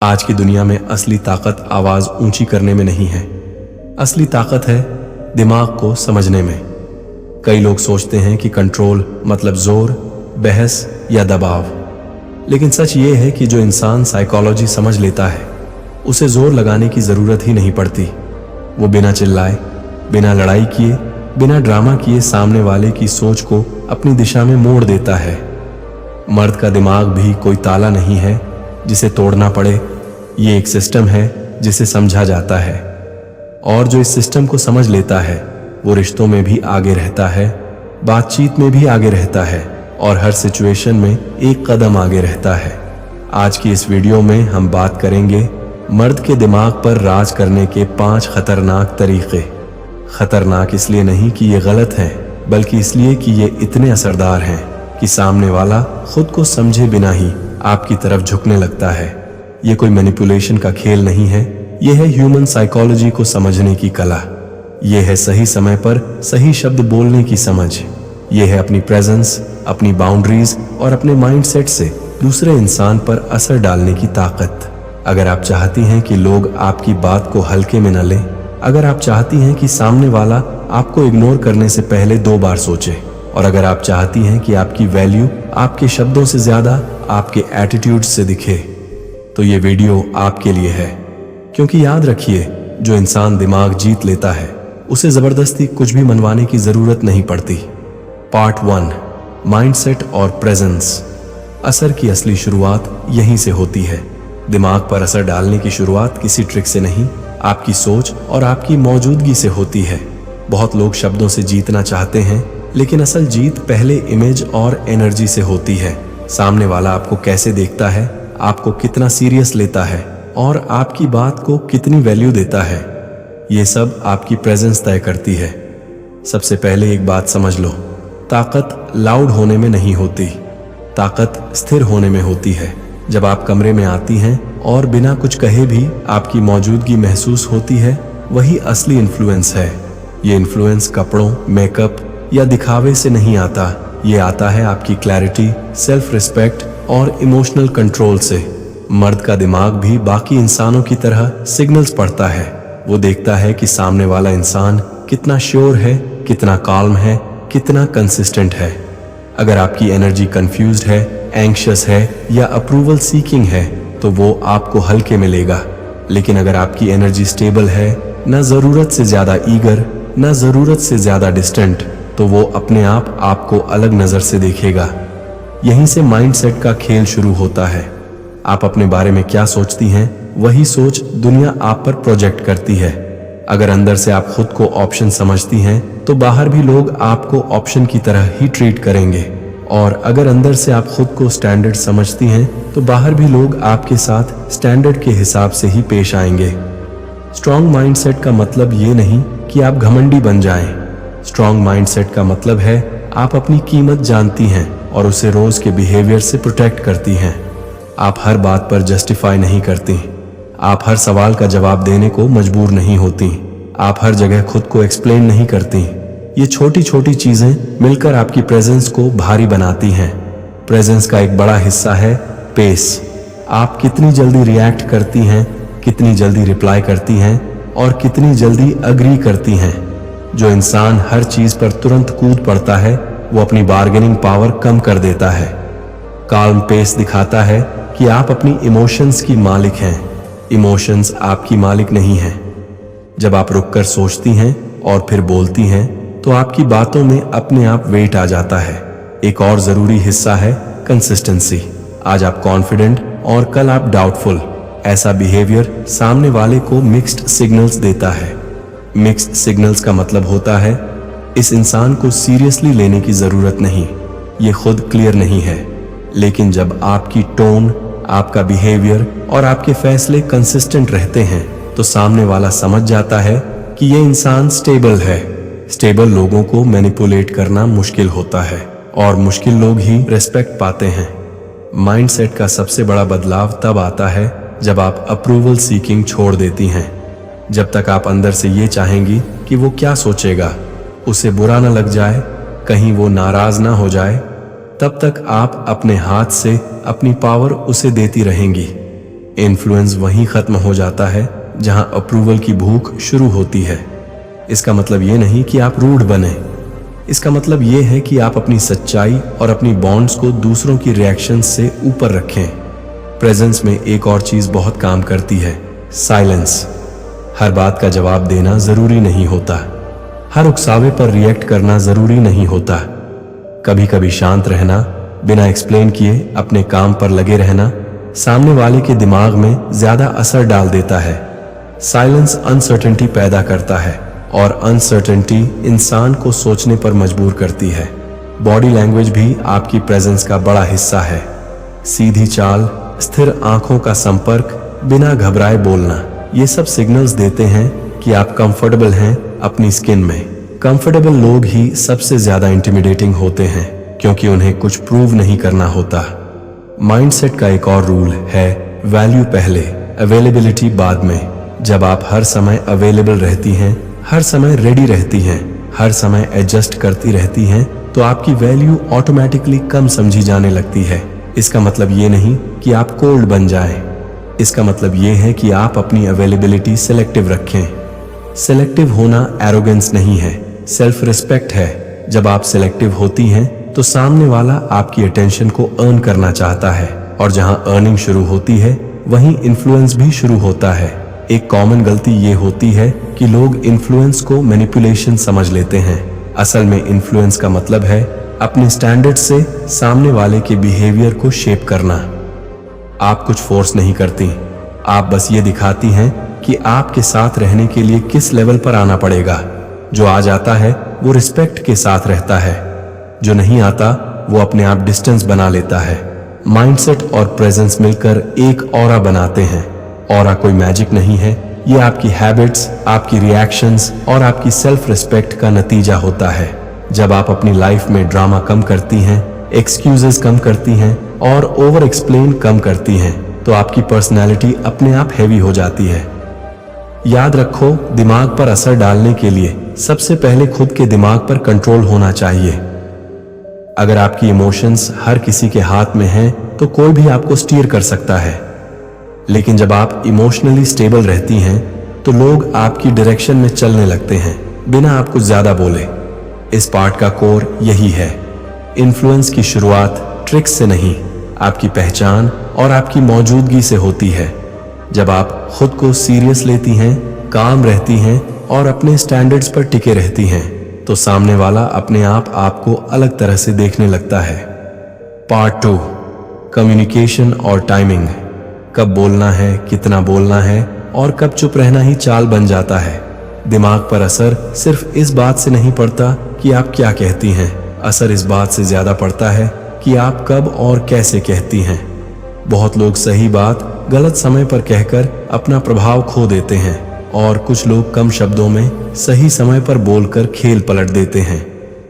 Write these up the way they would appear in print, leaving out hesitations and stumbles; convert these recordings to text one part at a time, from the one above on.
आज की दुनिया में असली ताकत आवाज ऊंची करने में नहीं है। असली ताकत है दिमाग को समझने में। कई लोग सोचते हैं कि कंट्रोल मतलब जोर, बहस या दबाव, लेकिन सच ये है कि जो इंसान साइकोलॉजी समझ लेता है उसे जोर लगाने की जरूरत ही नहीं पड़ती। वो बिना चिल्लाए, बिना लड़ाई किए, बिना ड्रामा किए सामने वाले की सोच को अपनी दिशा में मोड़ देता है। मर्द का दिमाग भी कोई ताला नहीं है जिसे तोड़ना पड़े। ये एक सिस्टम है जिसे समझा जाता है, और जो इस सिस्टम को समझ लेता है वो रिश्तों में भी आगे रहता है, बातचीत में भी आगे रहता है और हर सिचुएशन में एक कदम आगे रहता है। आज की इस वीडियो में हम बात करेंगे मर्द के दिमाग पर राज करने के 5 खतरनाक तरीके। खतरनाक इसलिए नहीं कि ये गलत हैं, बल्कि इसलिए कि ये इतने असरदार हैं कि सामने वाला खुद को समझे बिना ही आपकी तरफ झुकने लगता है। ये कोई मैनिपुलेशन का खेल नहीं है, ये है ह्यूमन साइकोलॉजी को समझने की कला। ये है सही समय पर सही शब्द बोलने की समझ। ये है अपनी प्रेजेंस, अपनी बाउंड्रीज और अपने माइंडसेट से दूसरे इंसान पर असर डालने की ताकत। अगर आप चाहती हैं कि लोग आपकी बात को हल्के में न लें, अगर आप चाहती हैं कि सामने वाला आपको इग्नोर करने से पहले 2 बार सोचे, और अगर आप चाहती हैं कि आपकी वैल्यू आपके शब्दों से ज्यादा आपके एटीट्यूड से दिखे, तो ये वीडियो आपके लिए है। क्योंकि याद रखिए, जो इंसान दिमाग जीत लेता है उसे जबरदस्ती कुछ भी मनवाने की जरूरत नहीं पड़ती। पार्ट 1, माइंडसेट और प्रेजेंस। असर की असली शुरुआत यहीं से होती है। दिमाग पर असर डालने की शुरुआत किसी ट्रिक से नहीं, आपकी सोच और आपकी मौजूदगी से होती है। बहुत लोग शब्दों से जीतना चाहते हैं, लेकिन असल जीत पहले इमेज और एनर्जी से होती है। सामने वाला आपको कैसे देखता है, आपको कितना सीरियस लेता है और आपकी बात को कितनी वैल्यू देता है, ये सब आपकी प्रेजेंस तय करती है। सबसे पहले एक बात समझ लो, ताकत लाउड होने में नहीं होती, ताकत स्थिर होने में होती है। जब आप कमरे में आती हैं और बिना कुछ कहे भी आपकी मौजूदगी महसूस होती है, वही असली इन्फ्लुएंस है। ये इन्फ्लुएंस कपड़ों, मेकअप या दिखावे से नहीं आता, ये आता है आपकी क्लैरिटी, सेल्फ रिस्पेक्ट और इमोशनल कंट्रोल से। मर्द का दिमाग भी बाकी इंसानों की तरह सिग्नल्स पढ़ता है। वो देखता है कि सामने वाला इंसान कितना श्योर है, कितना काल्म है, कितना कंसिस्टेंट है। अगर आपकी एनर्जी कंफ्यूज्ड है, एंग्शियस है या अप्रूवल सीकिंग है, तो वो आपको हल्के में लेगा। लेकिन अगर आपकी एनर्जी स्टेबल है, ना जरूरत से ज्यादा ईगर, ना जरूरत से ज्यादा डिस्टेंट, तो वो अपने आप आपको अलग नजर से देखेगा। यहीं से माइंडसेट का खेल शुरू होता है। आप अपने बारे में क्या सोचती हैं, वही सोच दुनिया आप पर प्रोजेक्ट करती है। अगर अंदर से आप खुद को ऑप्शन समझती हैं, तो बाहर भी लोग आपको ऑप्शन की तरह ही ट्रीट करेंगे। और अगर अंदर से आप खुद को स्टैंडर्ड समझती हैं, तो बाहर भी लोग आपके साथ स्टैंडर्ड के हिसाब से ही पेश आएंगे। स्ट्रॉन्ग माइंडसेट का मतलब ये नहीं कि आप घमंडी बन जाएं। स्ट्रॉन्ग माइंडसेट का मतलब है आप अपनी कीमत जानती हैं और उसे रोज के बिहेवियर से प्रोटेक्ट करती हैं। आप हर बात पर जस्टिफाई नहीं करती, आप हर सवाल का जवाब देने को मजबूर नहीं होती, आप हर जगह खुद को एक्सप्लेन नहीं करती। ये छोटी छोटी चीजें मिलकर आपकी प्रेजेंस को भारी बनाती हैं। प्रेजेंस का एक बड़ा हिस्सा है पेस। आप कितनी जल्दी रिएक्ट करती हैं, कितनी जल्दी रिप्लाई करती हैं और कितनी जल्दी अग्री करती हैं। जो इंसान हर चीज पर तुरंत कूद पड़ता है, वो अपनी बार्गेनिंग पावर कम कर देता है। काल्म पेस दिखाता है कि आप अपनी इमोशंस की मालिक हैं, इमोशंस आपकी मालिक नहीं हैं। जब आप रुककर सोचती हैं और फिर बोलती हैं, तो आपकी बातों में अपने आप वेट आ जाता है। एक और जरूरी हिस्सा है कंसिस्टेंसी। आज आप कॉन्फिडेंट और कल आप डाउटफुल। ऐसा बिहेवियर सामने वाले को मिक्स्ड सिग्नल्स देता है। मिक्स्ड सिग्नल्स का मतलब होता है इस इंसान को सीरियसली लेने की जरूरत नहीं, ये खुद क्लियर नहीं है। लेकिन जब आपकी टोन, आपका बिहेवियर और आपके फैसले कंसिस्टेंट रहते हैं, तो सामने वाला समझ जाता है कि ये इंसान स्टेबल है। स्टेबल लोगों को मैनिपुलेट करना मुश्किल होता है और मुश्किल लोग ही रिस्पेक्ट पाते हैं। माइंडसेट का सबसे बड़ा बदलाव तब आता है जब आप अप्रूवल सीकिंग छोड़ देती हैं। जब तक आप अंदर से ये चाहेंगी कि वो क्या सोचेगा, उसे बुरा न लग जाए, कहीं वो नाराज ना हो जाए, तब तक आप अपने हाथ से अपनी पावर उसे देती रहेंगी। इन्फ्लुएंस वहीं खत्म हो जाता है जहां अप्रूवल की भूख शुरू होती है। इसका मतलब ये नहीं कि आप रूड बने, इसका मतलब ये है कि आप अपनी सच्चाई और अपनी बॉन्ड्स को दूसरों की रिएक्शन से ऊपर रखें। प्रेजेंस में एक और चीज बहुत काम करती है, साइलेंस। हर बात का जवाब देना जरूरी नहीं होता, हर उकसावे पर रिएक्ट करना जरूरी नहीं होता। कभी कभी शांत रहना, बिना एक्सप्लेन किए अपने काम पर लगे रहना, सामने वाले के दिमाग में ज्यादा असर डाल देता है। साइलेंस अनसर्टेनिटी पैदा करता है और अनसर्टेनिटी इंसान को सोचने पर मजबूर करती है। बॉडी लैंग्वेज भी आपकी प्रेजेंस का बड़ा हिस्सा है। सीधी चाल, स्थिर आंखों का संपर्क, बिना घबराए बोलना, ये सब सिग्नल्स देते हैं कि आप कंफर्टेबल हैं अपनी स्किन में। कंफर्टेबल लोग ही सबसे ज्यादा इंटिमिडेटिंग होते हैं क्योंकि उन्हें कुछ प्रूव नहीं करना होता। माइंडसेट का एक और रूल है, वैल्यू पहले, अवेलेबिलिटी बाद में। जब आप हर समय अवेलेबल रहती हैं, हर समय रेडी रहती हैं, हर समय एडजस्ट करती रहती हैं, तो आपकी वैल्यू ऑटोमेटिकली कम समझी जाने लगती है। इसका मतलब ये नहीं कि आप कोल्ड बन जाएं, इसका मतलब ये है कि आप अपनी अवेलेबिलिटी सिलेक्टिव रखें। सिलेक्टिव होना एरोगेंस नहीं है, सेल्फ रिस्पेक्ट है। जब आप सिलेक्टिव होती हैं तो सामने वाला आपकी अटेंशन को अर्न करना चाहता है, और जहां अर्निंग शुरू होती है वहीं इन्फ्लुएंस भी शुरू होता है। एक कॉमन गलती ये होती है कि लोग इन्फ्लुएंस को मैनिपुलेशन समझ लेते हैं। असल में इन्फ्लुएंस का मतलब है अपने स्टैंडर्ड से सामने वाले के बिहेवियर को शेप करना। आप कुछ फोर्स नहीं करती, आप बस ये दिखाती हैं कि आपके साथ रहने के लिए किस लेवल पर आना पड़ेगा। जो आ जाता है वो रिस्पेक्ट के साथ रहता है, जो नहीं आता वो अपने आप डिस्टेंस बना लेता है। माइंडसेट और प्रेजेंस मिलकर एक ऑरा बनाते हैं। ऑरा कोई मैजिक नहीं है, ये आपकी हैबिट्स, आपकी रिएक्शंस और आपकी सेल्फ रिस्पेक्ट का नतीजा होता है। जब आप अपनी लाइफ में ड्रामा कम करती हैं, एक्सक्यूजेस कम करती हैं और ओवर एक्सप्लेन कम करती हैं, तो आपकी पर्सनैलिटी अपने आप हैवी हो जाती है। याद रखो, दिमाग पर असर डालने के लिए सबसे पहले खुद के दिमाग पर कंट्रोल होना चाहिए। अगर आपकी इमोशंस हर किसी के हाथ में हैं, तो कोई भी आपको स्टीयर कर सकता है। लेकिन जब आप इमोशनली स्टेबल रहती हैं, तो लोग आपकी डायरेक्शन में चलने लगते हैं, बिना आप कुछ ज्यादा बोले। इस पार्ट का कोर यही है। इन्फ्लुएंस की शुरुआत ट्रिक्स से नहीं, आपकी पहचान और आपकी मौजूदगी से होती है। जब आप खुद को सीरियस लेती हैं, काम रहती हैं और अपने स्टैंडर्ड्स पर टिके रहती हैं, तो सामने वाला अपने आप आपको अलग तरह से देखने लगता है। पार्ट 2, कम्युनिकेशन और टाइमिंग। कब बोलना है, कितना बोलना है और कब चुप रहना ही चाल बन जाता है। दिमाग पर असर सिर्फ इस बात से नहीं पड़ता कि आप क्या कहती हैं, असर इस बात से ज्यादा पड़ता है कि आप कब और कैसे कहती हैं। बहुत लोग सही बात गलत समय पर कहकर अपना प्रभाव खो देते हैं, और कुछ लोग कम शब्दों में सही समय पर बोलकर खेल पलट देते हैं।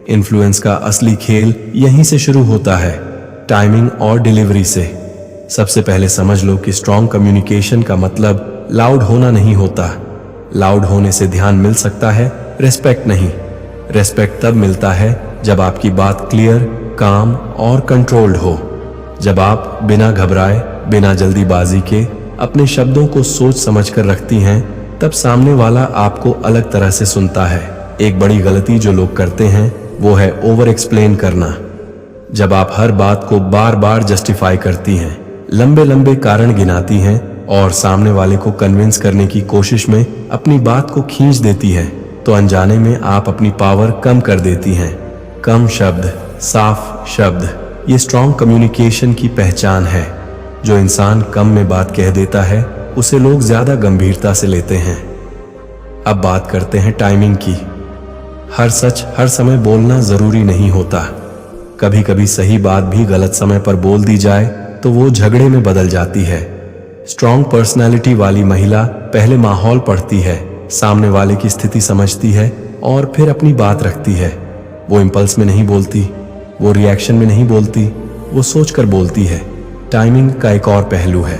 इन्फ्लुएंस का असली खेल यहीं से शुरू होता है, टाइमिंग और डिलीवरी से। सबसे पहले समझ लो कि स्ट्रॉन्ग कम्युनिकेशन का मतलब लाउड होना नहीं होता। लाउड होने से ध्यान मिल सकता है, रिस्पेक्ट नहीं। रिस्पेक्ट तब मिलता है जब आपकी बात क्लियर, काम और कंट्रोल्ड हो। जब आप बिना घबराए, बिना जल्दीबाजी के अपने शब्दों को सोच समझकर रखती हैं, तब सामने वाला आपको अलग तरह से सुनता है। एक बड़ी गलती जो लोग करते हैं वो है ओवर एक्सप्लेन करना। जब आप हर बात को बार बार जस्टिफाई करती हैं, लंबे लंबे कारण गिनाती हैं और सामने वाले को कन्विंस करने की कोशिश में अपनी बात को खींच देती हैं, तो अनजाने में आप अपनी पावर कम कर देती हैं। कम शब्द, साफ शब्द, ये स्ट्रॉन्ग कम्युनिकेशन की पहचान है। जो इंसान कम में बात कह देता है, उसे लोग ज्यादा गंभीरता से लेते हैं। अब बात करते हैं टाइमिंग की। हर सच हर समय बोलना जरूरी नहीं होता। कभी कभी सही बात भी गलत समय पर बोल दी जाए तो वो झगड़े में बदल जाती है। स्ट्रॉन्ग पर्सनालिटी वाली महिला पहले माहौल पढ़ती है, सामने वाले की स्थिति समझती है और फिर अपनी बात रखती है। वो इंपल्स में नहीं बोलती, वो रिएक्शन में नहीं बोलती, वो सोचकर बोलती है। टाइमिंग का एक और पहलू है,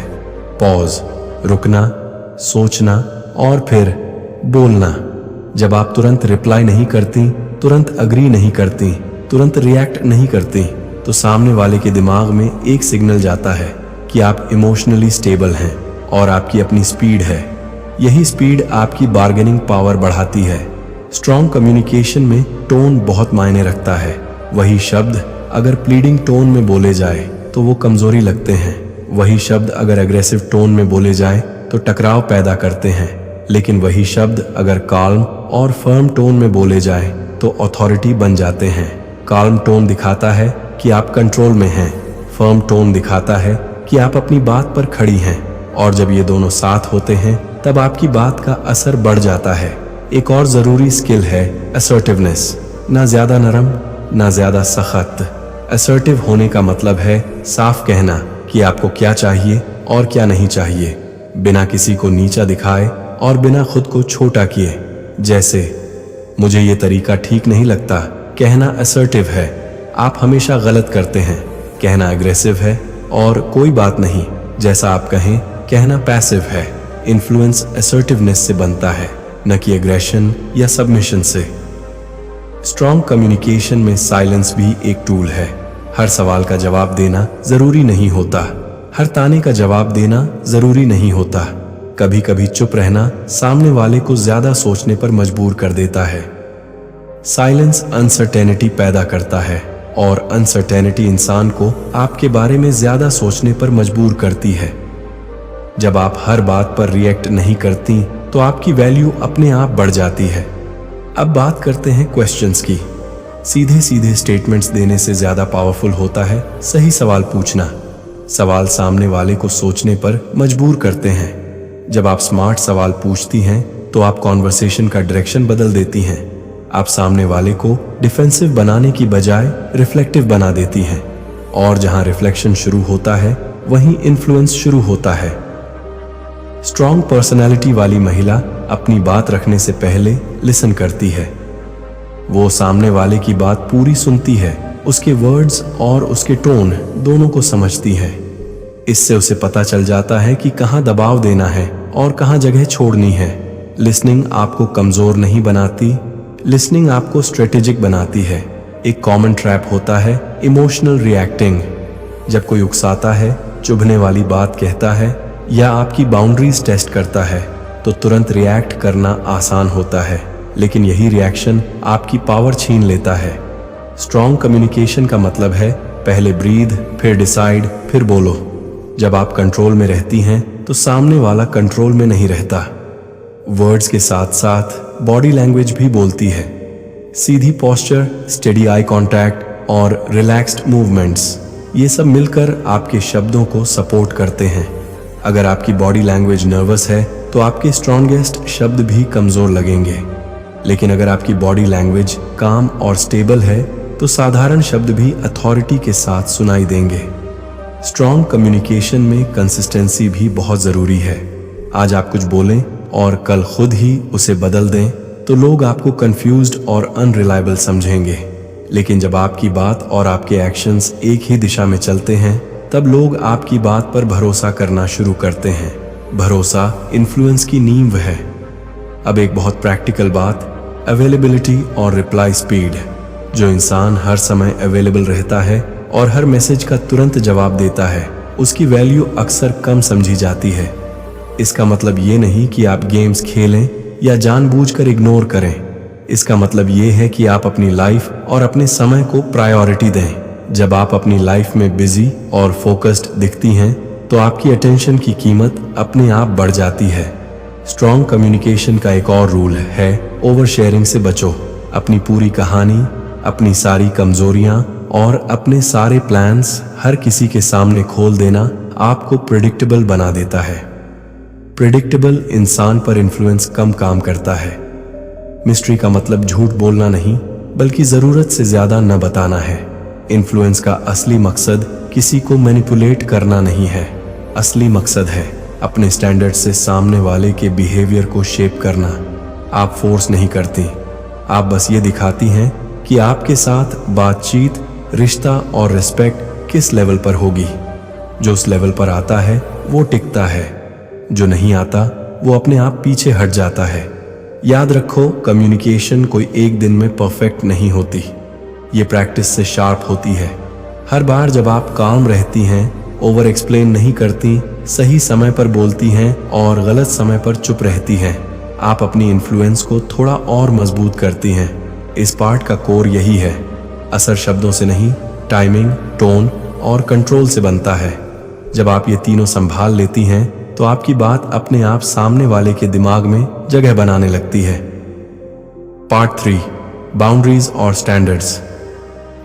पॉज, रुकना, सोचना और फिर बोलना। जब आप तुरंत रिप्लाई नहीं करती, तुरंत अग्री नहीं करती, तुरंत रिएक्ट नहीं करती, तो सामने वाले के दिमाग में एक सिग्नल जाता है कि आप इमोशनली स्टेबल हैं और आपकी अपनी स्पीड है। यही स्पीड आपकी बार्गेनिंग पावर बढ़ाती है। स्ट्रॉन्ग कम्युनिकेशन में टोन बहुत मायने रखता है। वही शब्द अगर प्लीडिंग टोन में बोले जाए तो वो कमजोरी लगते हैं। वही शब्द अगर एग्रेसिव टोन में बोले जाए तो टकराव पैदा करते हैं। लेकिन वही शब्द अगर काल्म और फर्म टोन में बोले जाए तो अथॉरिटी बन जाते हैं। काल्म टोन दिखाता है कि आप कंट्रोल में हैं, फर्म टोन दिखाता है कि आप अपनी बात पर खड़ी हैं। और जब ये दोनों साथ होते हैं तब आपकी बात का असर बढ़ जाता है। एक और जरूरी स्किल है असर्टिवनेस। ना ज्यादा नरम ना ज्यादा सख्त। असर्टिव होने का मतलब है साफ कहना कि आपको क्या चाहिए और क्या नहीं चाहिए, बिना किसी को नीचा दिखाए और बिना खुद को छोटा किए। जैसे मुझे ये तरीका ठीक नहीं लगता, कहना असर्टिव है। आप हमेशा गलत करते हैं, कहना एग्रेसिव है। और कोई बात नहीं, जैसा आप कहें, कहना पैसिव है। इन्फ्लुएंस असर्टिवनेस से बनता है, न कि एग्रेशन या सबमिशन से। स्ट्रॉन्ग कम्युनिकेशन में साइलेंस भी एक टूल है। हर सवाल का जवाब देना जरूरी नहीं होता, हर ताने का जवाब देना जरूरी नहीं होता। कभी कभी चुप रहना सामने वाले को ज्यादा सोचने पर मजबूर कर देता है। साइलेंस अनसर्टेनिटी पैदा करता है और अनसर्टेनिटी इंसान को आपके बारे में ज्यादा सोचने पर मजबूर करती है। जब आप हर बात पर रिएक्ट नहीं करती तो आपकी वैल्यू अपने आप बढ़ जाती है। अब बात करते हैं क्वेश्चंस की। सीधे सीधे स्टेटमेंट्स देने से ज्यादा पावरफुल होता है सही सवाल पूछना। सवाल सामने वाले को सोचने पर मजबूर करते हैं। जब आप स्मार्ट सवाल पूछती हैं तो आप कॉन्वर्सेशन का डायरेक्शन बदल देती हैं। आप सामने वाले को डिफेंसिव बनाने की बजाय रिफ्लेक्टिव बना देती हैं। और जहां रिफ्लेक्शन शुरू होता है वहीं इन्फ्लुएंस शुरू होता है। स्ट्रॉन्ग पर्सनैलिटी वाली महिला अपनी बात रखने से पहले लिसन करती है। वो सामने वाले की बात पूरी सुनती है, उसके वर्ड्स और उसके टोन दोनों को समझती है। इससे उसे पता चल जाता है कि कहाँ दबाव देना है और कहाँ जगह छोड़नी है। लिसनिंग आपको कमजोर नहीं बनाती, लिसनिंग आपको स्ट्रेटेजिक बनाती है। एक कॉमन ट्रैप होता है इमोशनल रिएक्टिंग। जब कोई उकसाता है, चुभने वाली बात कहता है या आपकी बाउंड्रीज टेस्ट करता है तो तुरंत रिएक्ट करना आसान होता है, लेकिन यही रिएक्शन आपकी पावर छीन लेता है। स्ट्रॉन्ग कम्युनिकेशन का मतलब है पहले ब्रीथ, फिर डिसाइड, फिर बोलो। जब आप कंट्रोल में रहती हैं तो सामने वाला कंट्रोल में नहीं रहता। वर्ड्स के साथ साथ बॉडी लैंग्वेज भी बोलती है। सीधी पोस्चर, स्टेडी आई कांटेक्ट और रिलैक्स्ड मूवमेंट्स, ये सब मिलकर आपके शब्दों को सपोर्ट करते हैं। अगर आपकी बॉडी लैंग्वेज नर्वस है तो आपके स्ट्रॉन्गेस्ट शब्द भी कमजोर लगेंगे। लेकिन अगर आपकी बॉडी लैंग्वेज काम और स्टेबल है तो साधारण शब्द भी अथॉरिटी के साथ सुनाई देंगे। स्ट्रॉन्ग कम्युनिकेशन में कंसिस्टेंसी भी बहुत जरूरी है। आज आप कुछ बोलें और कल खुद ही उसे बदल दें तो लोग आपको कंफ्यूज्ड और अनरिलायबल समझेंगे। लेकिन जब आपकी बात और आपके एक्शंस एक ही दिशा में चलते हैं तब लोग आपकी बात पर भरोसा करना शुरू करते हैं। भरोसा इन्फ्लुएंस की नींव है। अब एक बहुत प्रैक्टिकल बात, अवेलेबिलिटी और रिप्लाई स्पीड। जो इंसान हर समय अवेलेबल रहता है और हर मैसेज का तुरंत जवाब देता है, उसकी वैल्यू अक्सर कम समझी जाती है। इसका मतलब ये नहीं कि आप गेम्स खेलें या जानबूझकर इग्नोर करें। इसका मतलब ये है कि आप अपनी लाइफ और अपने समय को प्रायोरिटी दें। जब आप अपनी लाइफ में बिजी और फोकस्ड दिखती हैं तो आपकी अटेंशन की कीमत अपने आप बढ़ जाती है। स्ट्रॉन्ग कम्युनिकेशन का एक और रूल है ओवर शेयरिंग से बचो। अपनी पूरी कहानी, अपनी सारी कमजोरियां और अपने सारे प्लान्स हर किसी के सामने खोल देना आपको प्रेडिक्टेबल बना देता है। प्रेडिक्टेबल इंसान पर इन्फ्लुएंस कम काम करता है। मिस्ट्री का मतलब झूठ बोलना नहीं, बल्कि जरूरत से ज्यादा न बताना है। इन्फ्लुएंस का असली मकसद किसी को मैनिपुलेट करना नहीं है। असली मकसद है अपने स्टैंडर्ड से सामने वाले के बिहेवियर को शेप करना। आप फोर्स नहीं करती, आप बस ये दिखाती हैं कि आपके साथ बातचीत, रिश्ता और रिस्पेक्ट किस लेवल पर होगी। जो उस लेवल पर आता है वो टिकता है, जो नहीं आता वो अपने आप पीछे हट जाता है। याद रखो, कम्युनिकेशन कोई एक दिन में परफेक्ट नहीं होती, ये प्रैक्टिस से शार्प होती है। हर बार जब आप काम रहती हैं, ओवर एक्सप्लेन नहीं करती, सही समय पर बोलती हैं और गलत समय पर चुप रहती हैं। आप अपनी इन्फ्लुएंस को थोड़ा और मजबूत करती हैं। इस पार्ट का कोर यही है, असर शब्दों से नहीं, टाइमिंग, टोन और कंट्रोल से बनता है। जब आप ये तीनों संभाल लेती हैं तो आपकी बात अपने आप सामने वाले के दिमाग में जगह बनाने लगती है। पार्ट 3, बाउंड्रीज और स्टैंडर्ड्स।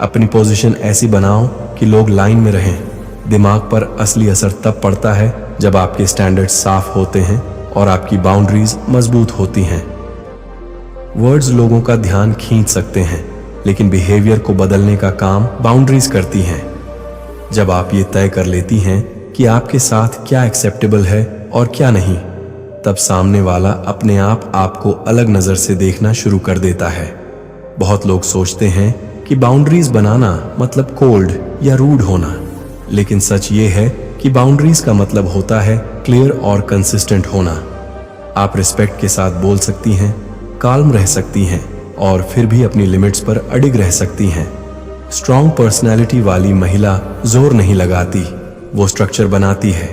अपनी पोजीशन ऐसी बनाओ कि लोग लाइन में रहें। दिमाग पर असली असर तब पड़ता है जब आपके स्टैंडर्ड्स साफ होते हैं और आपकी बाउंड्रीज मजबूत होती हैं। वर्ड्स लोगों का ध्यान खींच सकते हैं, लेकिन बिहेवियर को बदलने का काम बाउंड्रीज करती हैं। जब आप ये तय कर लेती हैं कि आपके साथ क्या एक्सेप्टेबल है और क्या नहीं, तब सामने वाला अपने आप आपको अलग नजर से देखना शुरू कर देता है। बहुत लोग सोचते हैं कि बाउंड्रीज बनाना मतलब कोल्ड या रूड होना, लेकिन सच ये है कि बाउंड्रीज का मतलब होता है क्लियर और कंसिस्टेंट होना। आप रिस्पेक्ट के साथ बोल सकती हैं, काल्म रह सकती हैं और फिर भी अपनी लिमिट्स पर अडिग रह सकती हैं। स्ट्रॉन्ग पर्सनैलिटी वाली महिला जोर नहीं लगाती, वो स्ट्रक्चर बनाती है।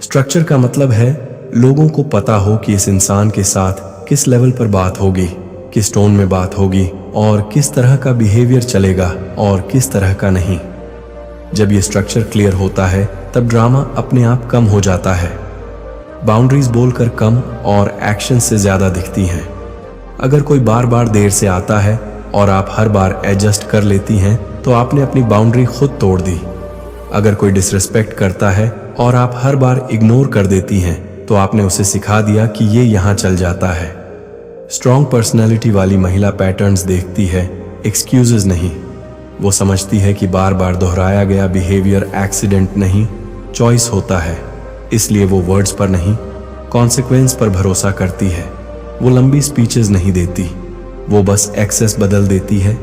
स्ट्रक्चर का मतलब है लोगों को पता हो कि इस इंसान के साथ किस लेवल पर बात होगी, किस टोन में बात होगी और किस तरह का बिहेवियर चलेगा और किस तरह का नहीं। जब ये स्ट्रक्चर क्लियर होता है तब ड्रामा अपने आप कम हो जाता है। बाउंड्रीज बोलकर कम और एक्शन से ज्यादा दिखती हैं। अगर कोई बार बार देर से आता है और आप हर बार एडजस्ट कर लेती हैं तो आपने अपनी बाउंड्री खुद तोड़ दी। अगर कोई डिसरिस्पेक्ट करता है और आप हर बार इग्नोर कर देती हैं तो आपने उसे सिखा दिया कि ये यहाँ चल जाता है। स्ट्रॉन्ग पर्सनैलिटी वाली महिला पैटर्न्स देखती है, एक्सक्यूजेस नहीं। वो समझती है कि बार बार दोहराया गया बिहेवियर एक्सीडेंट नहीं, चॉइस होता है। इसलिए वो वर्ड्स पर नहीं, कॉन्सिक्वेंस पर भरोसा करती है। वो लंबी स्पीचेस नहीं देती, वो बस एक्सेस बदल देती है,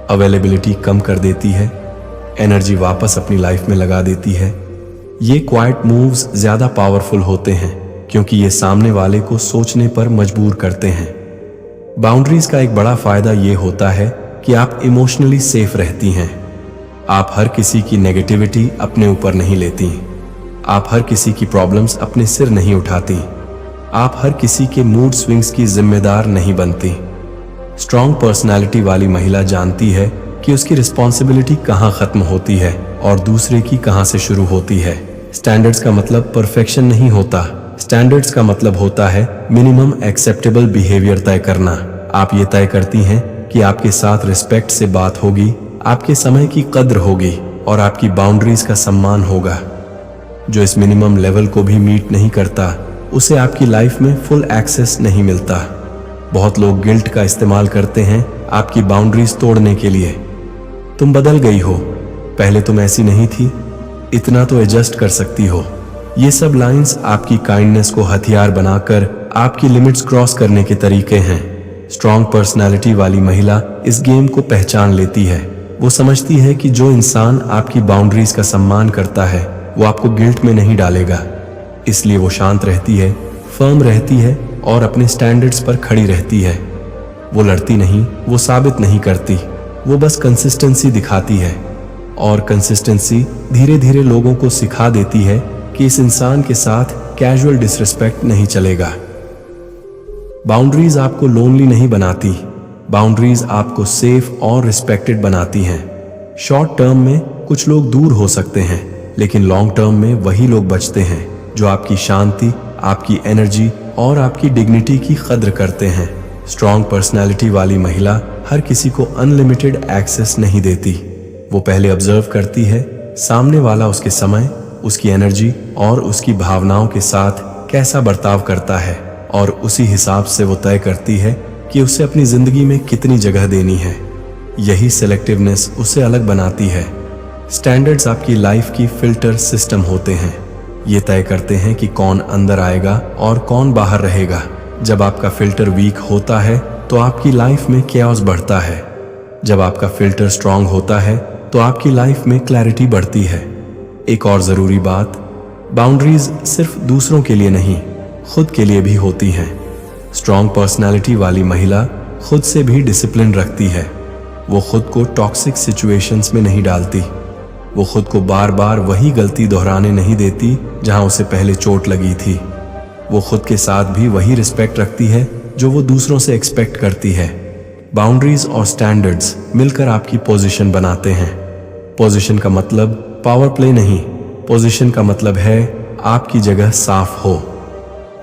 अवेलेबिलिटी कम कर देती है, एनर्जी वापस अपनी लाइफ में लगा देती है। ये क्वाइट मूव्स ज्यादा पावरफुल होते हैं क्योंकि ये सामने वाले को सोचने पर मजबूर करते हैं। बाउंड्रीज का एक बड़ा फायदा ये होता है कि आप इमोशनली सेफ रहती हैं। आप हर किसी की नेगेटिविटी अपने ऊपर नहीं लेती, आप हर किसी की प्रॉब्लम्स अपने सिर नहीं उठाती, आप हर किसी के मूड स्विंग्स की जिम्मेदार नहीं बनती। स्ट्रॉन्ग पर्सनालिटी वाली महिला जानती है कि उसकी रिस्पॉन्सिबिलिटी कहाँ खत्म होती है और दूसरे की कहाँ से शुरू होती है। स्टैंडर्ड्स का मतलब परफेक्शन नहीं होता, स्टैंडर्ड्स का मतलब होता है मिनिमम एक्सेप्टेबल बिहेवियर तय करना। आप ये तय करती हैं कि आपके साथ रिस्पेक्ट से बात होगी, आपके समय की कद्र होगी और आपकी बाउंड्रीज का सम्मान होगा। जो इस मिनिमम लेवल को भी मीट नहीं करता उसे आपकी लाइफ में फुल एक्सेस नहीं मिलता। बहुत लोग गिल्ट का इस्तेमाल करते हैं आपकी बाउंड्रीज तोड़ने के लिए। तुम बदल गई हो, पहले तुम ऐसी नहीं थी, इतना तो एडजस्ट कर सकती हो। ये सब लाइंस आपकी काइंडनेस को हथियार बनाकर आपकी लिमिट्स क्रॉस करने के तरीके हैं। स्ट्रॉन्ग पर्सनालिटी वाली महिला इस गेम को पहचान लेती है। वो समझती है कि जो इंसान आपकी बाउंड्रीज का सम्मान करता है वो आपको गिल्ट में नहीं डालेगा। इसलिए वो शांत रहती है, फर्म रहती है और अपने स्टैंडर्ड्स पर खड़ी रहती है। वो लड़ती नहीं, वो साबित नहीं करती, वो बस कंसिस्टेंसी दिखाती है। और कंसिस्टेंसी धीरे धीरे लोगों को सिखा देती है कि इस इंसान के साथ कैजुअल डिसरिस्पेक्ट नहीं चलेगा। बाउंड्रीज आपको लोनली नहीं बनाती, बाउंड्रीज आपको सेफ और रिस्पेक्टेड बनाती हैं। शॉर्ट टर्म में कुछ लोग दूर हो सकते हैं, लेकिन लॉन्ग टर्म में वही लोग बचते हैं जो आपकी शांति, आपकी एनर्जी और आपकी डिग्निटी की कद्र करते हैं। स्ट्रॉन्ग पर्सनैलिटी वाली महिला हर किसी को अनलिमिटेड एक्सेस नहीं देती। वो पहले ऑब्जर्व करती है सामने वाला उसके समय, उसकी एनर्जी और उसकी भावनाओं के साथ कैसा बर्ताव करता है और उसी हिसाब से वो तय करती है कि उसे अपनी जिंदगी में कितनी जगह देनी है। यही सिलेक्टिवनेस उसे अलग बनाती है। स्टैंडर्ड्स आपकी लाइफ की फिल्टर सिस्टम होते हैं। ये तय करते हैं कि कौन अंदर आएगा और कौन बाहर रहेगा। जब आपका फिल्टर वीक होता है तो आपकी लाइफ में कैओस बढ़ता है। जब आपका फिल्टर स्ट्रांग होता है तो आपकी लाइफ में क्लैरिटी बढ़ती है। एक और जरूरी बात, बाउंड्रीज सिर्फ दूसरों के लिए नहीं, खुद के लिए भी होती हैं। स्ट्रॉन्ग पर्सनालिटी वाली महिला खुद से भी डिसिप्लिन रखती है। वो खुद को टॉक्सिक सिचुएशंस में नहीं डालती, वो खुद को बार बार वही गलती दोहराने नहीं देती जहां उसे पहले चोट लगी थी। वो खुद के साथ भी वही रिस्पेक्ट रखती है जो वो दूसरों से एक्सपेक्ट करती है। बाउंड्रीज और स्टैंडर्ड्स मिलकर आपकी पोजीशन बनाते हैं। पोजीशन का मतलब पावर प्ले नहीं, पोजीशन का मतलब है आपकी जगह साफ हो,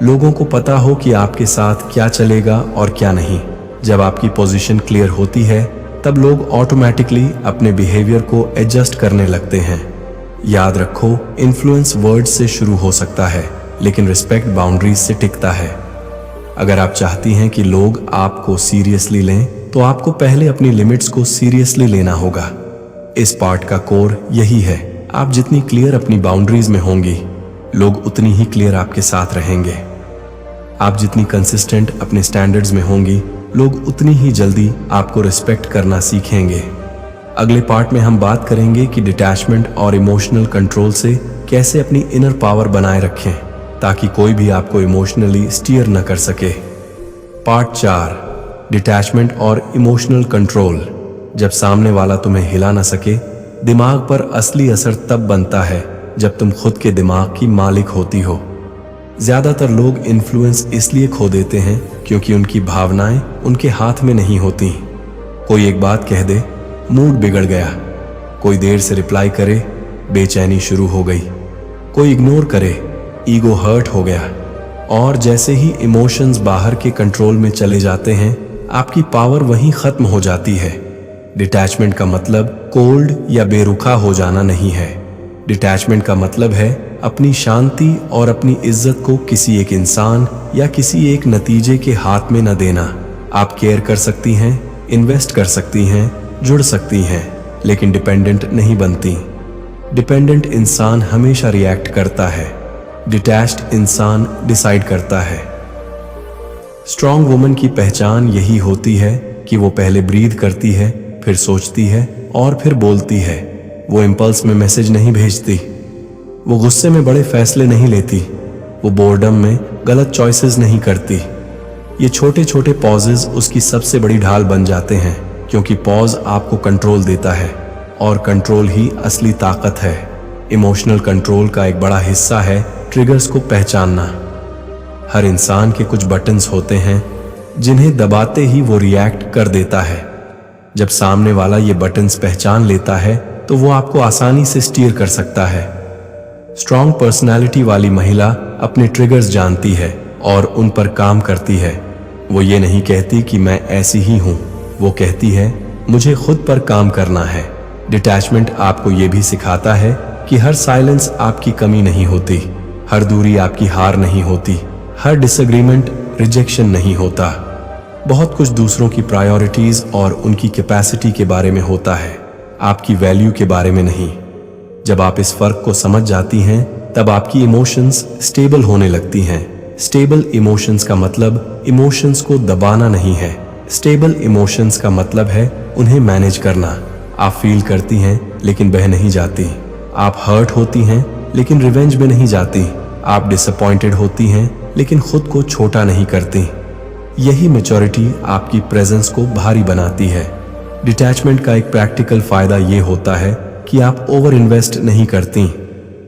लोगों को पता हो कि आपके साथ क्या चलेगा और क्या नहीं। जब आपकी पोजीशन क्लियर होती है तब लोग ऑटोमेटिकली अपने बिहेवियर को एडजस्ट करने लगते हैं। याद रखो, इन्फ्लुएंस वर्ड्स से शुरू हो सकता है लेकिन रिस्पेक्ट बाउंड्रीज से टिकता है। अगर आप चाहती हैं कि लोग आपको सीरियसली लें तो आपको पहले अपनी लिमिट्स को सीरियसली लेना होगा। इस पार्ट का कोर यही है, आप जितनी क्लियर अपनी बाउंड्रीज में होंगी लोग उतनी ही क्लियर आपके साथ रहेंगे। आप जितनी कंसिस्टेंट अपने स्टैंडर्ड्स में होंगी लोग उतनी ही जल्दी आपको रिस्पेक्ट करना सीखेंगे। अगले पार्ट में हम बात करेंगे कि डिटैचमेंट और इमोशनल कंट्रोल से कैसे अपनी इनर पावर बनाए रखें ताकि कोई भी आपको इमोशनली स्टीयर न कर सके। पार्ट 4, डिटैचमेंट और इमोशनल कंट्रोल। जब सामने वाला तुम्हें हिला न सके, दिमाग पर असली असर तब बनता है जब तुम खुद के दिमाग की मालिक होती हो। ज्यादातर लोग इन्फ्लुएंस इसलिए खो देते हैं क्योंकि उनकी भावनाएं उनके हाथ में नहीं होती। कोई एक बात कह दे, मूड बिगड़ गया। कोई देर से रिप्लाई करे, बेचैनी शुरू हो गई। कोई इग्नोर करे, ईगो हर्ट हो गया। और जैसे ही इमोशंस बाहर के कंट्रोल में चले जाते हैं आपकी पावर वहीं खत्म हो जाती है। डिटैचमेंट का मतलब कोल्ड या बेरुखा हो जाना नहीं है। डिटैचमेंट का मतलब है अपनी शांति और अपनी इज्जत को किसी एक इंसान या किसी एक नतीजे के हाथ में न देना। आप केयर कर सकती हैं, इन्वेस्ट कर सकती हैं, जुड़ सकती हैं, लेकिन डिपेंडेंट नहीं बनती। डिपेंडेंट इंसान हमेशा रिएक्ट करता है, डिटैच्ड इंसान डिसाइड करता है। स्ट्रॉन्ग वुमन की पहचान यही होती है कि वो पहले ब्रीथ करती है, फिर सोचती है और फिर बोलती है। वो इम्पल्स में मैसेज नहीं भेजती, वो गुस्से में बड़े फैसले नहीं लेती, वो बोर्डम में गलत चॉइसेस नहीं करती। ये छोटे छोटे पॉजेज उसकी सबसे बड़ी ढाल बन जाते हैं क्योंकि पॉज आपको कंट्रोल देता है और कंट्रोल ही असली ताकत है। इमोशनल कंट्रोल का एक बड़ा हिस्सा है ट्रिगर्स को पहचानना। हर इंसान के कुछ बटन्स होते हैं जिन्हें दबाते ही वो रिएक्ट कर देता है। जब सामने वाला ये बटन्स पहचान लेता है तो वो आपको आसानी से स्टीयर कर सकता है। स्ट्रॉन्ग पर्सनालिटी वाली महिला अपने ट्रिगर्स जानती है और उन पर काम करती है। वो ये नहीं कहती कि मैं ऐसी ही हूं, वो कहती है मुझे खुद पर काम करना है। डिटैचमेंट आपको ये भी सिखाता है कि हर साइलेंस आपकी कमी नहीं होती, हर दूरी आपकी हार नहीं होती, हर डिसएग्रीमेंट रिजेक्शन नहीं होता। बहुत कुछ दूसरों की प्रायोरिटीज और उनकी कैपेसिटी के बारे में होता है, आपकी वैल्यू के बारे में नहीं। जब आप इस फर्क को समझ जाती हैं तब आपकी इमोशंस स्टेबल होने लगती हैं। स्टेबल इमोशंस का मतलब इमोशंस को दबाना नहीं है। स्टेबल इमोशंस का मतलब है उन्हें मैनेज करना। आप फील करती हैं लेकिन बह नहीं जाती। आप हर्ट होती हैं लेकिन रिवेंज में नहीं जाती। आप डिसअपॉइंटेड होती हैं लेकिन खुद को छोटा नहीं करती। यही मैच्योरिटी आपकी प्रेजेंस को भारी बनाती है। डिटैचमेंट का एक प्रैक्टिकल फायदा ये होता है कि आप ओवर इन्वेस्ट नहीं करती।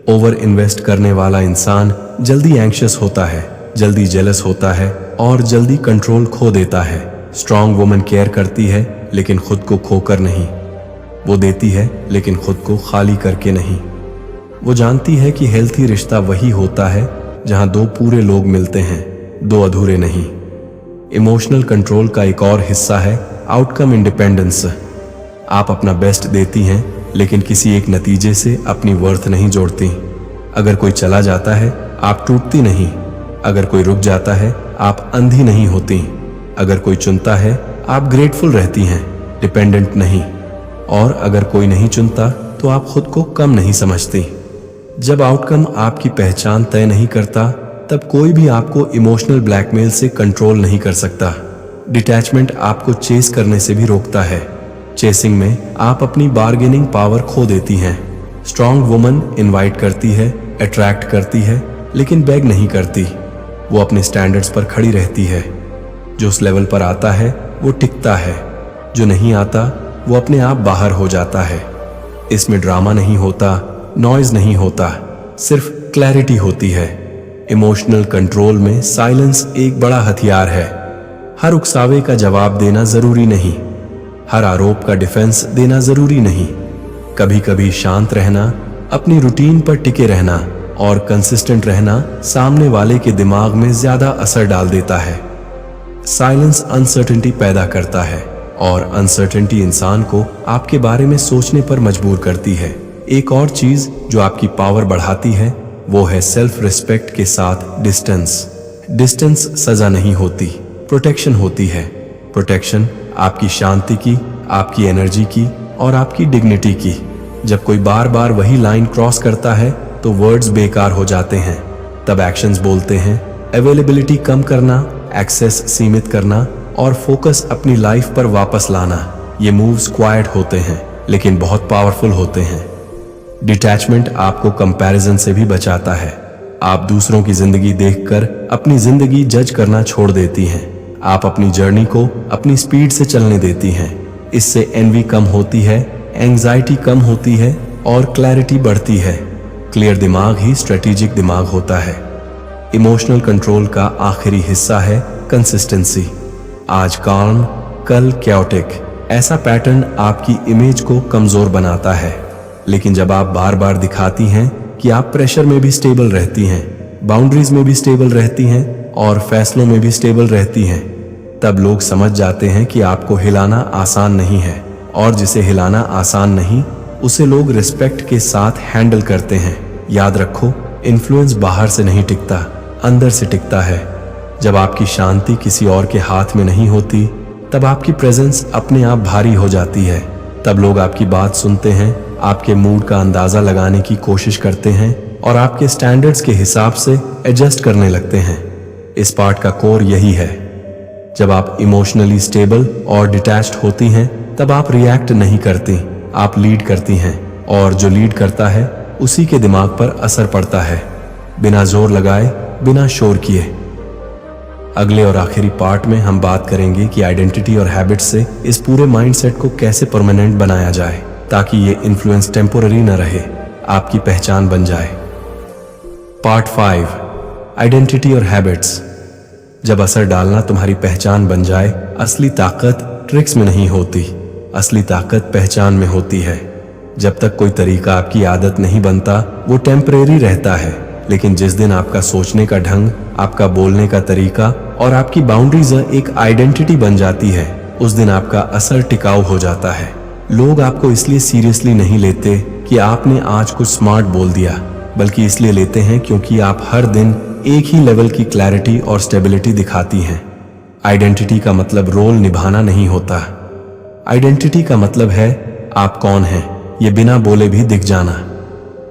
ओवर इन्वेस्ट करने वाला इंसान जल्दी एंग्शियस होता है, जल्दी जेलस होता है और जल्दी कंट्रोल खो देता है। स्ट्रॉन्ग वुमन केयर करती है लेकिन खुद को खोकर नहीं। वो देती है लेकिन खुद को खाली करके नहीं। वो जानती है कि हेल्थी रिश्ता वही होता है जहां दो पूरे लोग मिलते हैं, दो अधूरे नहीं। इमोशनल कंट्रोल का एक और हिस्सा है आउटकम इंडिपेंडेंस। आप अपना बेस्ट देती हैं लेकिन किसी एक नतीजे से अपनी वर्थ नहीं जोड़ती। अगर कोई चला जाता है आप टूटती नहीं, अगर कोई रुक जाता है आप अंधी नहीं होती, अगर कोई चुनता है आप ग्रेटफुल रहती हैं, डिपेंडेंट नहीं। और अगर कोई नहीं चुनता तो आप खुद को कम नहीं समझती। जब आउटकम आपकी पहचान तय नहीं करता तब कोई भी आपको इमोशनल ब्लैकमेल से कंट्रोल नहीं कर सकता। डिटैचमेंट आपको चेस करने से भी रोकता है। चेसिंग में आप अपनी बार्गेनिंग पावर खो देती हैं। स्ट्रॉन्ग वुमन इनवाइट करती है, अट्रैक्ट करती है, लेकिन बेग नहीं करती। वो अपने स्टैंडर्ड्स पर खड़ी रहती है। जो उस लेवल पर आता है वो टिकता है, जो नहीं आता वो अपने आप बाहर हो जाता है। इसमें ड्रामा नहीं होता, नॉइज नहीं होता, सिर्फ क्लैरिटी होती है। इमोशनल कंट्रोल में साइलेंस एक बड़ा हथियार है। हर उकसावे का जवाब देना जरूरी नहीं, हर आरोप का डिफेंस देना जरूरी नहीं। कभी कभी शांत रहना, अपनी रूटीन पर टिके रहना और कंसिस्टेंट रहना सामने वाले के दिमाग में ज्यादा असर डाल देता है। साइलेंस अनसर्टेनिटी पैदा करता है और अनसर्टेनिटी इंसान को आपके बारे में सोचने पर मजबूर करती है। एक और चीज जो आपकी पावर बढ़ाती है वो है सेल्फ रिस्पेक्ट के साथ डिस्टेंस। डिस्टेंस सजा नहीं होती, प्रोटेक्शन होती है। प्रोटेक्शन आपकी शांति की, आपकी एनर्जी की और आपकी डिग्निटी की। जब कोई बार बार वही लाइन क्रॉस करता है तो वर्ड्स बेकार हो जाते हैं, तब एक्शंस बोलते हैं। अवेलेबिलिटी कम करना, एक्सेस सीमित करना और फोकस अपनी लाइफ पर वापस लाना, ये मूव्स क्वाइट होते हैं लेकिन बहुत पावरफुल होते हैं। डिटैचमेंट आपको कंपैरिजन से भी बचाता है। आप दूसरों की जिंदगी देखकर अपनी जिंदगी जज करना छोड़ देती हैं। आप अपनी जर्नी को अपनी स्पीड से चलने देती हैं। इससे एनवी कम होती है, एंजाइटी कम होती है और क्लैरिटी बढ़ती है। क्लियर दिमाग ही स्ट्रेटेजिक दिमाग होता है। इमोशनल कंट्रोल का आखिरी हिस्सा है कंसिस्टेंसी। आज काम, कल कैओटिक। ऐसा पैटर्न आपकी इमेज को कमजोर बनाता है। लेकिन जब आप बार बार दिखाती हैं कि आप प्रेशर में भी स्टेबल रहती हैं, बाउंड्रीज में भी स्टेबल रहती हैं और फैसलों में भी स्टेबल रहती हैं, तब लोग समझ जाते हैं कि आपको हिलाना आसान नहीं है। और जिसे हिलाना आसान नहीं, उसे लोग रिस्पेक्ट के साथ हैंडल करते हैं। याद रखो, इन्फ्लुएंस बाहर से नहीं टिकता, अंदर से टिकता है। जब आपकी शांति किसी और के हाथ में नहीं होती, तब आपकी प्रेजेंस अपने आप भारी हो जाती है। तब लोग आपकी बात सुनते हैं, आपके मूड का अंदाजा लगाने की कोशिश करते हैं और आपके स्टैंडर्ड्स के हिसाब से एडजस्ट करने लगते हैं। इस पार्ट का कोर यही है। जब आप इमोशनली स्टेबल और डिटैच्ड होती हैं, तब आप रिएक्ट नहीं करती, आप लीड करती हैं। और जो लीड करता है उसी के दिमाग पर असर पड़ता है, बिना जोर लगाए, बिना शोर किए। अगले और आखिरी पार्ट में हम बात करेंगे कि आइडेंटिटी और हैबिट से इस पूरे माइंडसेट को कैसे परमानेंट बनाया जाए, ताकि ये इन्फ्लुएंस टेम्पोररी न रहे, आपकी पहचान बन जाए। पार्ट 5, आइडेंटिटी और हैबिट्स। जब असर डालना तुम्हारी पहचान बन जाए, असली ताकत ट्रिक्स में नहीं होती, असली ताकत पहचान में होती है। जब तक कोई तरीका आपकी आदत नहीं बनता, वो टेम्परेरी रहता है। लेकिन जिस दिन आपका सोचने का ढंग, आपका बोलने का तरीका और आपकी बाउंड्रीज एक आइडेंटिटी बन जाती है, उस दिन आपका असर टिकाऊ हो जाता है। लोग आपको इसलिए सीरियसली नहीं लेते कि आपने आज कुछ स्मार्ट बोल दिया, बल्कि इसलिए लेते हैं क्योंकि आप हर दिन एक ही लेवल की क्लैरिटी और स्टेबिलिटी दिखाती हैं। आइडेंटिटी का मतलब रोल निभाना नहीं होता। आइडेंटिटी का मतलब है आप कौन हैं, ये बिना बोले भी दिख जाना।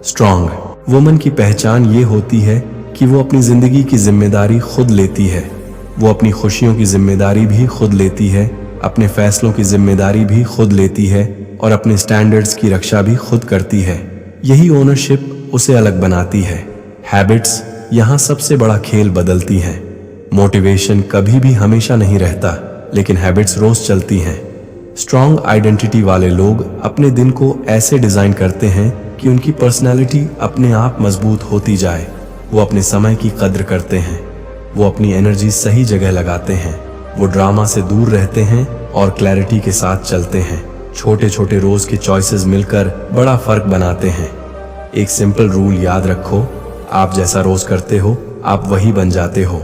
स्ट्रॉन्ग वुमन की पहचान ये होती है कि वो अपनी जिंदगी की जिम्मेदारी खुद लेती है। वो अपनी खुशियों की जिम्मेदारी भी खुद लेती है, अपने फैसलों की जिम्मेदारी भी खुद लेती है और अपने स्टैंडर्ड्स की रक्षा भी खुद करती है। यही ओनरशिप उसे अलग बनाती है। हैबिट्स यहाँ सबसे बड़ा खेल बदलती हैं। मोटिवेशन कभी भी हमेशा नहीं रहता, लेकिन हैबिट्स रोज चलती हैं। स्ट्रॉन्ग आइडेंटिटी वाले लोग अपने दिन को ऐसे डिजाइन करते हैं कि उनकी पर्सनैलिटी अपने आप मजबूत होती जाए। वो अपने समय की कद्र करते हैं, वो अपनी एनर्जी सही जगह लगाते हैं, वो ड्रामा से दूर रहते हैं और क्लैरिटी के साथ चलते हैं। छोटे छोटे रोज के चॉइसेस मिलकर बड़ा फर्क बनाते हैं। एक सिंपल रूल याद रखो, आप जैसा रोज करते हो, आप वही बन जाते हो।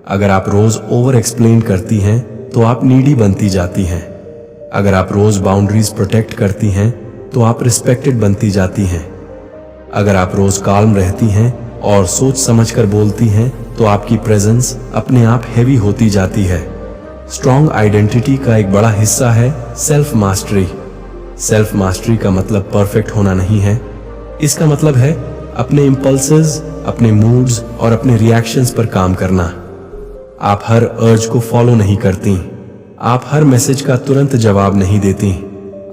अगर आप रोज ओवर एक्सप्लेन करती हैं तो आप नीडी बनती जाती हैं। अगर आप रोज बाउंड्रीज प्रोटेक्ट करती हैं तो आप रिस्पेक्टेड बनती जाती हैं। अगर आप रोज काल्म रहती हैं और सोच समझकर बोलती हैं तो आपकी प्रेजेंस अपने आप हैवी होती जाती है। स्ट्रॉन्ग आइडेंटिटी का एक बड़ा हिस्सा है सेल्फ मास्टरी। सेल्फ मास्टरी का मतलब परफेक्ट होना नहीं है। इसका मतलब है अपने इम्पल्सेस, अपने मूड्स और अपने रिएक्शंस पर काम करना। आप हर अर्ज को फॉलो नहीं करती, आप हर मैसेज का तुरंत जवाब नहीं देती,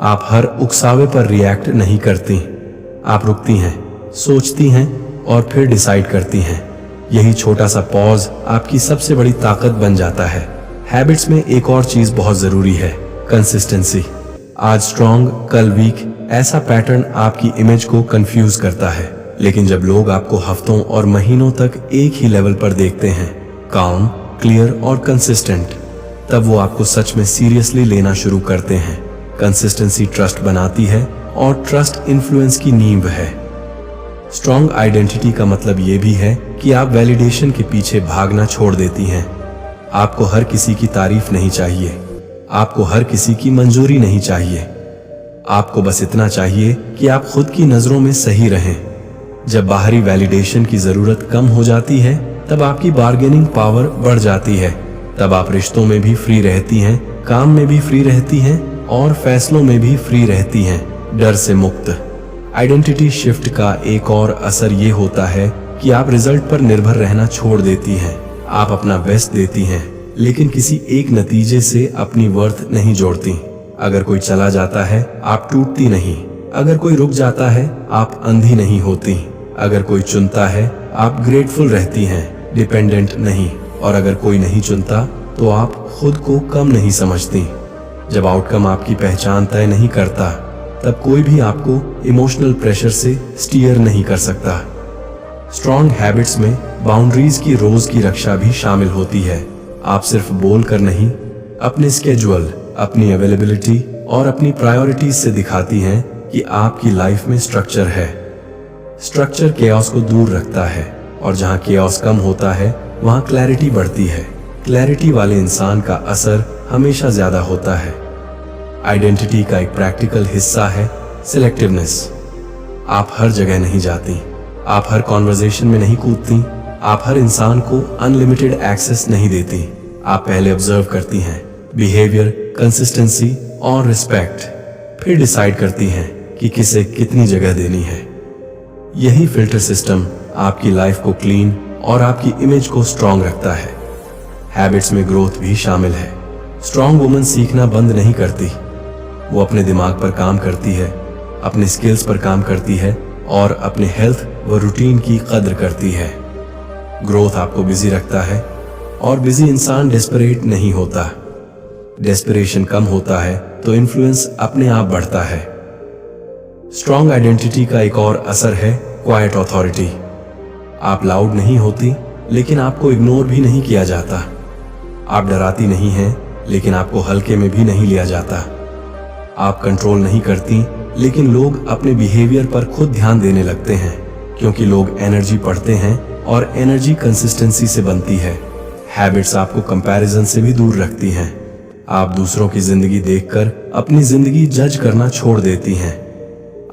आप हर उकसावे पर रिएक्ट नहीं करती। आप रुकती हैं, सोचती हैं और फिर डिसाइड करती हैं। यही छोटा सा पॉज आपकी सबसे बड़ी ताकत बन जाता है। हैबिट्स में एक और चीज बहुत जरूरी है, कंसिस्टेंसी। आज स्ट्रॉन्ग कल वीक, ऐसा पैटर्न आपकी इमेज को कंफ्यूज करता है। लेकिन जब लोग आपको हफ्तों और महीनों तक एक ही लेवल पर देखते हैं, काम, क्लियर और कंसिस्टेंट, तब वो आपको सच में सीरियसली लेना शुरू करते हैं। कंसिस्टेंसी ट्रस्ट बनाती है और ट्रस्ट इन्फ्लुएंस की नींव है। स्ट्रॉन्ग आइडेंटिटी का मतलब ये भी है कि आप वैलिडेशन के पीछे भागना छोड़ देती हैं। आपको हर किसी की तारीफ नहीं चाहिए, आपको हर किसी की मंजूरी नहीं चाहिए। आपको बस इतना चाहिए कि आप खुद की नजरों में सही रहें। जब बाहरी वैलिडेशन की जरूरत कम हो जाती है, तब आपकी बार्गेनिंग पावर बढ़ जाती है। तब आप रिश्तों में भी फ्री रहती हैं, काम में भी फ्री रहती हैं और फैसलों में भी फ्री रहती हैं, डर से मुक्त। आइडेंटिटी शिफ्ट का एक और असर ये होता है कि आप रिजल्ट पर निर्भर रहना छोड़ देती हैं। आप अपना बेस्ट देती हैं, लेकिन किसी एक नतीजे से अपनी वर्थ नहीं जोड़ती। अगर कोई चला जाता है, आप टूटती नहीं। अगर कोई रुक जाता है, आप अंधी नहीं होती। अगर कोई चुनता है, आप ग्रेटफुल रहती हैं, डिपेंडेंट नहीं। और अगर कोई नहीं चुनता, तो आप खुद को कम नहीं समझती। जब आउटकम आपकी पहचान तय नहीं करता, तब कोई भी आपको इमोशनल प्रेशर से स्टीयर नहीं कर सकता। स्ट्रॉन्ग हैबिट्स में बाउंड्रीज की रोज की रक्षा भी शामिल होती है। आप सिर्फ बोल कर नहीं, अपने स्केड्यूल, अपनी अवेलेबिलिटी और अपनी प्रायोरिटीज से दिखाती हैं कि आपकी लाइफ में स्ट्रक्चर है। स्ट्रक्चर केओस को दूर रखता है और जहां केओस कम होता है, वहां क्लैरिटी बढ़ती है। क्लैरिटी वाले इंसान का असर हमेशा ज्यादा होता है। आइडेंटिटी का एक प्रैक्टिकल हिस्सा है सिलेक्टिवनेस। आप हर जगह नहीं जाती, आप हर कॉन्वर्जेशन में नहीं कूदती, आप हर इंसान को अनलिमिटेड एक्सेस नहीं देती। आप पहले ऑब्जर्व करती हैं, बिहेवियर, कंसिस्टेंसी और रिस्पेक्ट, फिर डिसाइड करती हैं कि किसे कितनी जगह देनी है। यही फिल्टर सिस्टम आपकी लाइफ को क्लीन और आपकी इमेज को स्ट्रॉन्ग रखता है। हैबिट्स में ग्रोथ भी शामिल है। स्ट्रॉन्ग वुमन सीखना बंद नहीं करती। वो अपने दिमाग पर काम करती है, अपने स्किल्स पर काम करती है और अपने हेल्थ व रूटीन की कद्र करती है। ग्रोथ आपको बिजी रखता है और बिजी इंसान डेस्परेट नहीं होता। डेस्परेशन कम होता है तो इन्फ्लुएंस अपने आप बढ़ता है। स्ट्रॉन्ग आइडेंटिटी का एक और असर है क्वाइट अथॉरिटी। आप लाउड नहीं होती, लेकिन आपको इग्नोर भी नहीं किया जाता। आप डराती नहीं हैं, लेकिन आपको हल्के में भी नहीं लिया जाता। आप कंट्रोल नहीं करती, लेकिन लोग अपने बिहेवियर पर खुद ध्यान देने लगते हैं, क्योंकि लोग एनर्जी पढ़ते हैं और एनर्जी कंसिस्टेंसी से बनती है। हैबिट्स आपको कंपैरिजन से भी दूर रखती हैं। आप दूसरों की जिंदगी देखकर अपनी जिंदगी जज करना छोड़ देती हैं।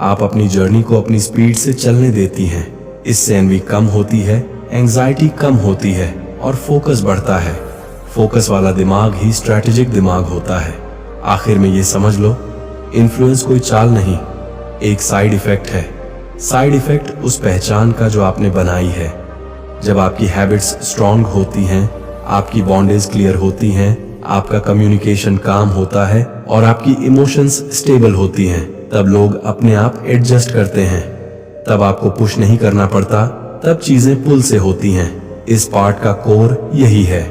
आप अपनी जर्नी को अपनी स्पीड से चलने देती हैं। इससे एनवी कम होती है, एंजाइटी कम होती है और फोकस बढ़ता है। फोकस वाला दिमाग ही स्ट्रैटेजिक दिमाग होता है। आखिर में ये समझ लो, इन्फ्लुएंस कोई चाल नहीं, एक साइड इफेक्ट है। साइड इफेक्ट उस पहचान का जो आपने बनाई है। जब आपकी हैबिट्स स्ट्रॉन्ग होती हैं, आपकी बॉन्डेज क्लियर होती हैं, आपका कम्युनिकेशन काम होता है और आपकी इमोशंस स्टेबल होती हैं, तब लोग अपने आप एडजस्ट करते हैं। तब आपको पुश नहीं करना पड़ता, तब चीजें पुल से होती हैं। इस पार्ट का कोर यही है।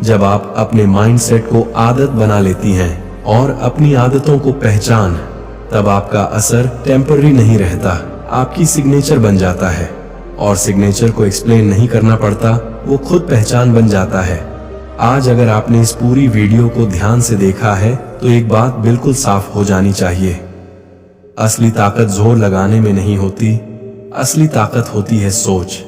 जब आप अपने माइंडसेट को आदत बना लेती हैं और अपनी आदतों को पहचान, तब आपका असर टेम्पररी नहीं रहता, आपकी सिग्नेचर बन जाता है। और सिग्नेचर को एक्सप्लेन नहीं करना पड़ता, वो खुद पहचान बन जाता है। आज अगर आपने इस पूरी वीडियो को ध्यान से देखा है, तो एक बात बिल्कुल साफ हो जानी चाहिए। असली ताकत जोर लगाने में नहीं होती, असली ताकत होती है सोच,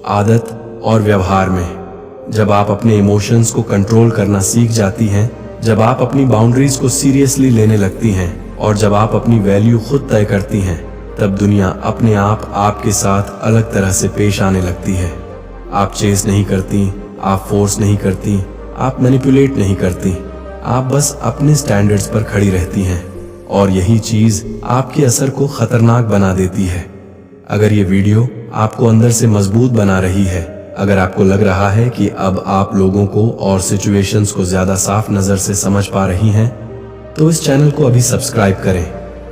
आदत और व्यवहार में। जब आप अपने इमोशंस को कंट्रोल करना सीख जाती हैं, जब आप अपनी बाउंड्रीज को सीरियसली लेने लगती हैं और जब आप अपनी वैल्यू खुद तय करती हैं, तब दुनिया अपने आप आपके साथ अलग तरह से पेश आने लगती है। आप चेस नहीं करती, आप फोर्स नहीं करती, आप मैनिपुलेट नहीं करती, आप बस अपने स्टैंडर्ड्स पर खड़ी रहती हैं और यही चीज आपके असर को खतरनाक बना देती है। अगर ये वीडियो आपको अंदर से मजबूत बना रही है, अगर आपको लग रहा है कि अब आप लोगों को और सिचुएशंस को ज्यादा साफ नजर से समझ पा रही हैं, तो इस चैनल को अभी सब्सक्राइब करें,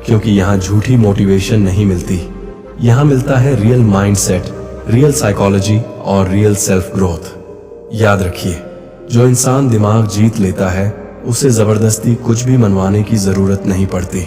क्योंकि यहाँ झूठी मोटिवेशन नहीं मिलती। यहाँ मिलता है रियल माइंडसेट, रियल साइकोलॉजी और रियल सेल्फ ग्रोथ। याद रखिए, जो इंसान दिमाग जीत लेता है, उसे जबरदस्ती कुछ भी मनवाने की जरूरत नहीं पड़ती।